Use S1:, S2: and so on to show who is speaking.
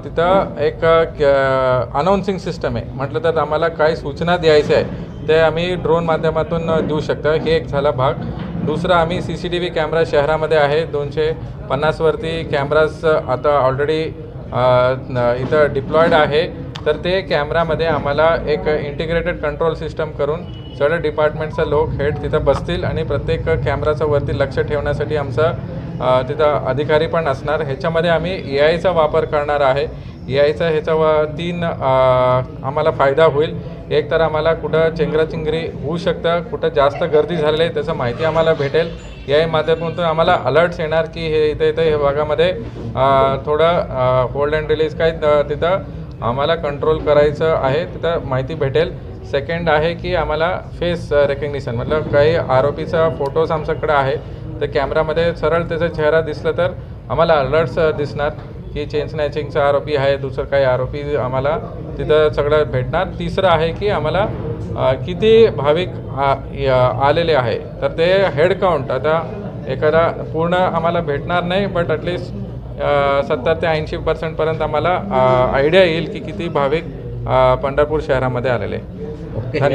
S1: तिथं एक अनाउन्सिंग सिस्टम आहे. म्हटलं तर आम्हाला काय सूचना द्यायच्या आहे ते आम्ही ड्रोन माध्यमातून देऊ शकतो. हे एक झाला भाग. दुसरा आम्ही CCTV कॅमेरा शहरामध्ये आहे 250 वरती कॅमेराज आता ऑलरेडी इथं डिप्लॉयड आहे. तर ते कॅमेरामध्ये आम्हाला एक इंटिग्रेटेड कंट्रोल सिस्टम करून सगळे डिपार्टमेंटचे लोक हेड तिथं बसतील आणि प्रत्येक कॅमेराचं वरती लक्ष ठेवण्यासाठी आमचा तिथं अधिकारी पण असणार. ह्याच्यामध्ये आम्ही AI चा वापर करणार आहे. AI चा ह्याचा 3 आम्हाला फायदा होईल. एक तर आम्हाला कुठं चेंगराचेंगरी होऊ शकतं, कुठं जास्त गर्दी झालेली आहे त्याचं माहिती आम्हाला भेटेल. AI माध्यमातून आम्हाला अलर्ट्स येणार की हे इथे हे भागामध्ये थोडं होल्ड अँड रिलीज काय तिथं आम्हाला कंट्रोल करायचं आहे, तिथं माहिती भेटेल. सेकंड आहे की आम्हाला फेस रेकग्निशन मतलब काही आरोपीचा फोटोज आमच्याकडे आहे तर कॅमेरामध्ये सरळ त्याचा चेहरा दिसला तर आम्हाला अलर्ट्स दिसणार की चेन स्नॅचिंगचा आरोपी आहे, दुसरं काही आरोपी आम्हाला तिथं सगळं भेटणार. तिसरं आहे की आम्हाला किती भाविक आलेले आहे तर ते हेड काउंट आता एखादा पूर्ण आम्हाला भेटणार नाही बट ॲटलिस्ट 70 ते 80% आम्हाला आयडिया येईल की किती भाविक पंढरपूर शहरामध्ये आलेले. धन्यवाद.